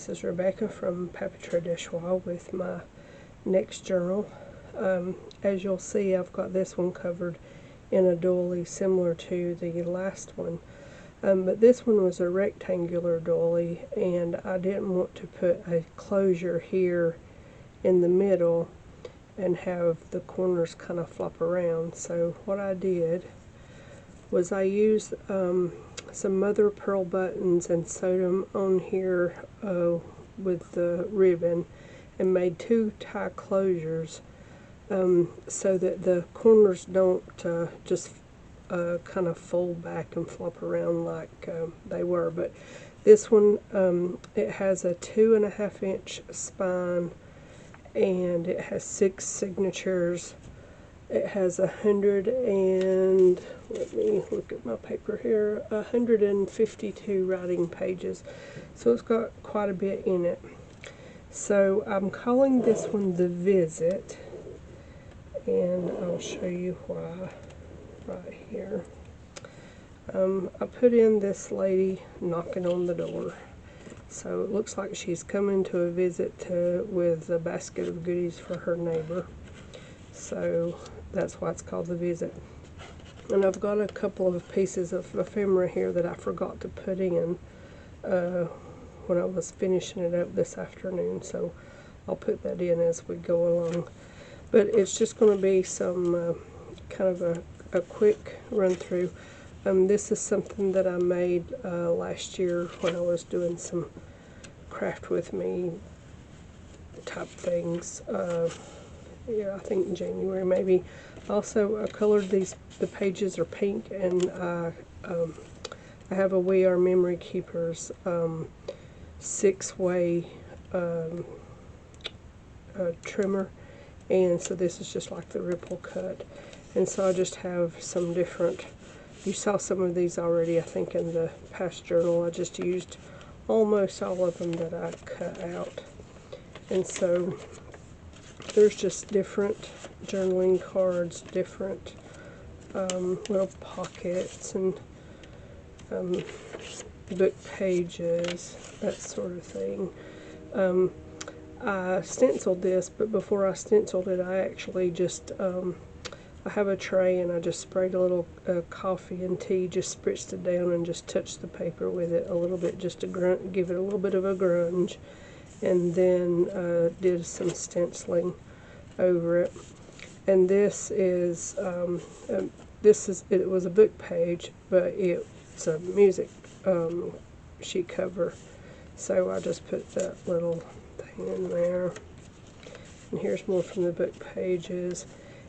this is Rebecca from Papeterie des Choix with my next journal. As you'll see, I've got this one covered in a doily similar to the last one. But this one was a rectangular doily, and I didn't want to put a closure here in the middle and have the corners kind of flop around. So what I did was I used some mother of pearl buttons and sewed them on here with the ribbon and made two tie closures so that the corners don't just kind of fold back and flop around like they were. But this one, it has a 2.5 inch spine, and it has 6 signatures. It has 100 and, let me look at my paper here, 152 writing pages. So it's got quite a bit in it. So I'm calling this one The Visit, and I'll show you why right here. I put in this lady knocking on the door. So it looks like she's coming to a visit with a basket of goodies for her neighbor. So that's why it's called The Visit. And I've got a couple of pieces of ephemera here that I forgot to put in when I was finishing it up this afternoon. So I'll put that in as we go along. But it's just going to be some kind of a quick run through. This is something that I made last year when I was doing some craft with me type things. Yeah, I think in January maybe. Also, I colored these. The pages are pink, and I have a We Are Memory Keepers 6-way trimmer, and so this is just like the ripple cut. And so I just have some different. You saw some of these already, I think, in the past journal. I just used almost all of them that I cut out, and so there's just different journaling cards, different little pockets, and book pages, that sort of thing. I stenciled this, but before I stenciled it, I actually just, I have a tray, and I just sprayed a little coffee and tea, just spritzed it down and just touched the paper with it a little bit, just to give it a little bit of a grunge. And then did some stenciling over it. And this is it was a book page, but it's a music sheet cover. So I just put that little thing in there. And here's more from the book pages.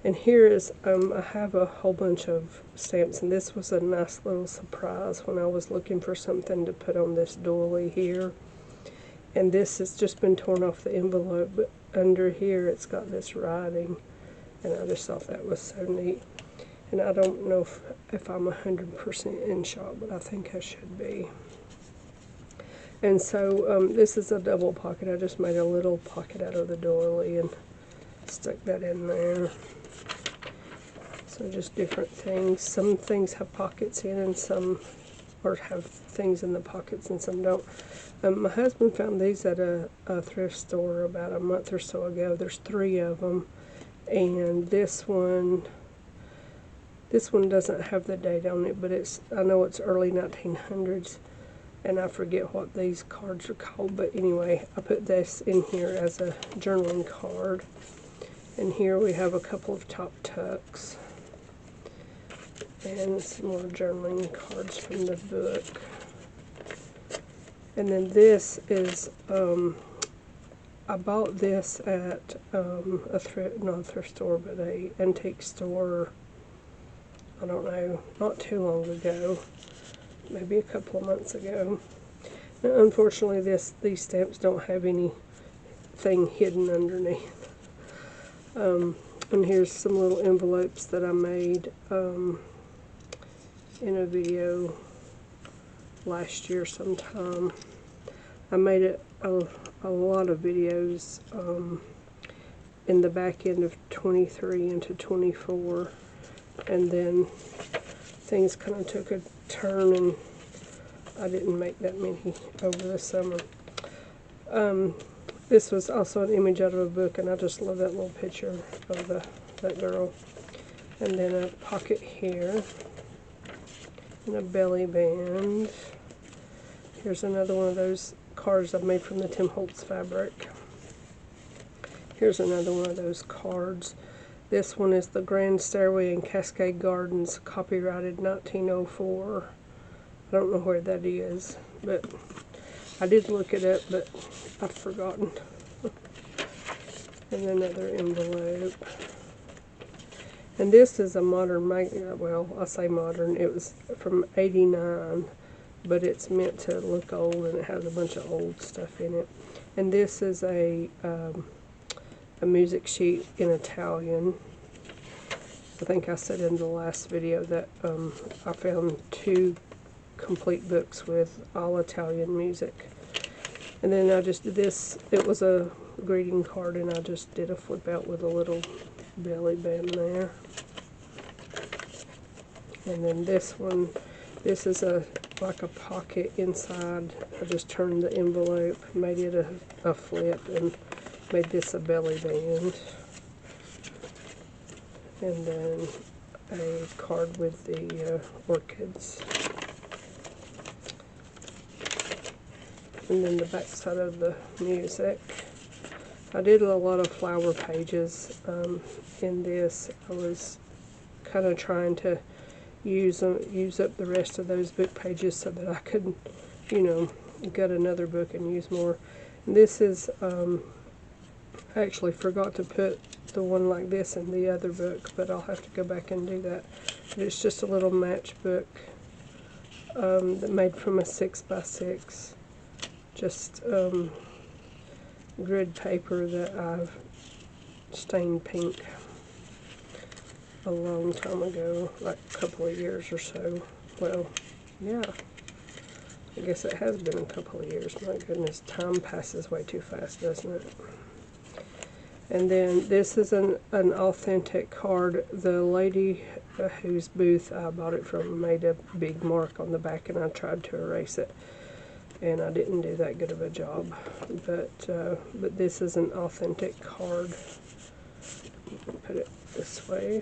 And here is I have a whole bunch of stamps, and this was a nice little surprise when I was looking for something to put on this doily here. And this has just been torn off the envelope, but under here it's got this writing, and I just thought that was so neat. And I don't know if I'm 100% in shot, but I think I should be. And so this is a double pocket. I just made a little pocket out of the doily and stuck that in there. So just different things. Some things have pockets in, and some have things in the pockets, and some don't. My husband found these at a thrift store about a month or so ago. There's 3 of them, and this one doesn't have the date on it, but I know it's early 1900s, and I forget what these cards are called. But anyway, I put this in here as a journaling card. And here we have a couple of top tucks and some more journaling cards from the book. And then this is, I bought this at a thrift, not a thrift store, but a antique store, I don't know, not too long ago, maybe a couple of months ago. Now, unfortunately, these stamps don't have anything hidden underneath. And here's some little envelopes that I made in a video last year sometime. I made it a lot of videos in the back end of 23 into 24, and then things kind of took a turn, and I didn't make that many over the summer. This was also an image out of a book, and I just love that little picture of that girl. And then a pocket here, and a belly band. Here's another one of those cards I've made from the Tim Holtz fabric. Here's another one of those cards. This one is the Grand Stairway in Cascade Gardens, copyrighted 1904. I don't know where that is, but I did look it up, but I've forgotten. And another envelope. And this is a modern magazine. Well, I say modern. It was from '89, but it's meant to look old, and it has a bunch of old stuff in it. And this is a music sheet in Italian. I think I said in the last video that I found 2 complete books with all Italian music. And then I just did this. It was a greeting card, and I just did a flip out with a little belly band there. And then this one, this is like a pocket inside. I just turned the envelope, made it a flip, and made this a belly band. And then a card with the orchids. And then the back side of the music. I did a lot of flower pages in this. I was kind of trying to use up the rest of those book pages so that I could, you know, get another book and use more. And this is, I actually forgot to put the one like this in the other book, but I'll have to go back and do that. But it's just a little matchbook that made from a 6x6. Just grid paper that I've stained pink a long time ago, like a couple of years or so. Well, yeah, I guess it has been a couple of years. My goodness, time passes way too fast, doesn't it? And then this is an authentic card. The lady whose booth I bought it from made a big mark on the back, and I tried to erase it, and I didn't do that good of a job. But this is an authentic card. Put it this way.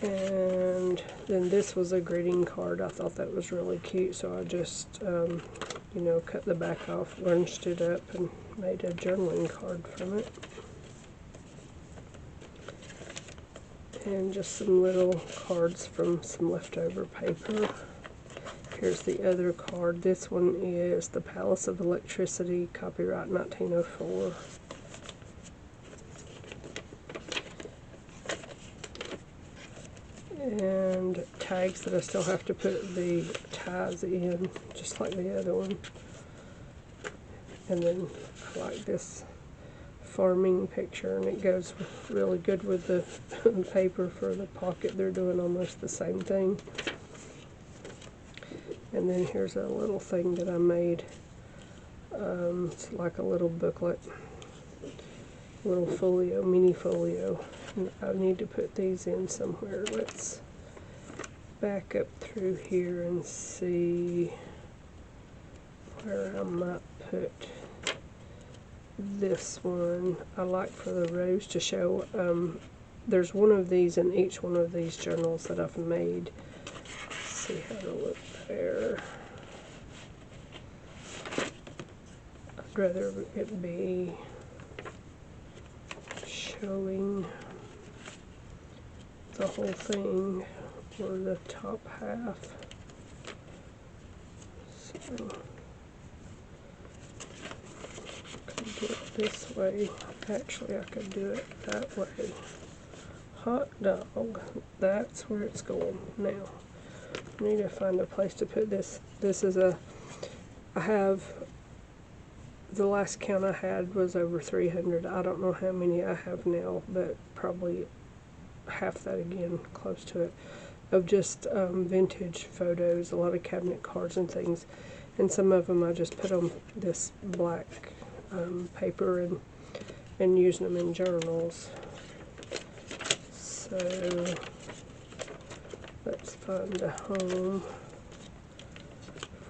And then this was a greeting card. I thought that was really cute, so I just, you know, cut the back off, lunged it up, and made a journaling card from it. And just some little cards from some leftover paper. Here's the other card. This one is the Palace of Electricity, copyright 1904. And tags that I still have to put the ties in, just like the other one. And then I like this farming picture, and it goes really good with the paper for the pocket. They're doing almost the same thing. And then here's a little thing that I made. It's like a little booklet, little folio, mini folio. And I need to put these in somewhere. Let's back up through here and see where I might put this one. I like for the rows to show. There's one of these in each one of these journals that I've made. Let's see how to look there. I'd rather it be showing the whole thing, or the top half. So I could do it this way. Actually, I could do it that way. Hot dog. That's where it's going now. I need to find a place to put this. This is I have, the last count I had was over 300. I don't know how many I have now, but probably half that again, close to it, of just vintage photos, a lot of cabinet cards and things. And some of them I just put on this black paper and using them in journals. So let's find a home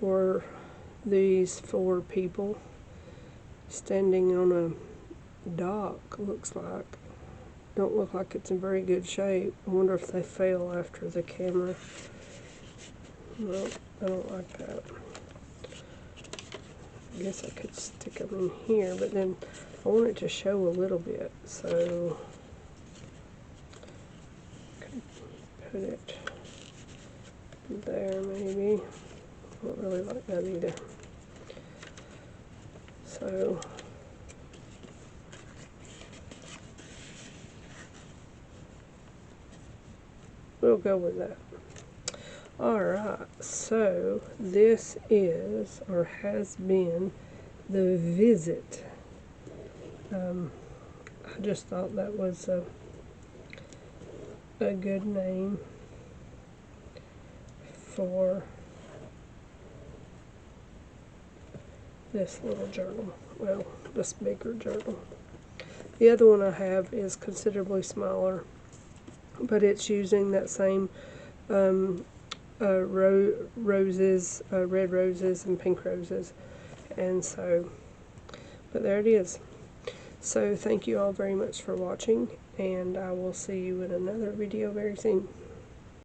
for these 4 people standing on a dock, looks like. Don't look like it's in very good shape. I wonder if they fell after the camera. No, I don't like that. I guess I could stick them in here, but then I want it to show a little bit, so I could put it there maybe. I don't really like that either. So we'll go with that. Alright, so this is, or has been, the Visit. I just thought that was a good name for this little journal. Well, this bigger journal. The other one I have is considerably smaller, but it's using that same roses, red roses and pink roses, and so, but there it is. So thank you all very much for watching, and I will see you in another video very soon.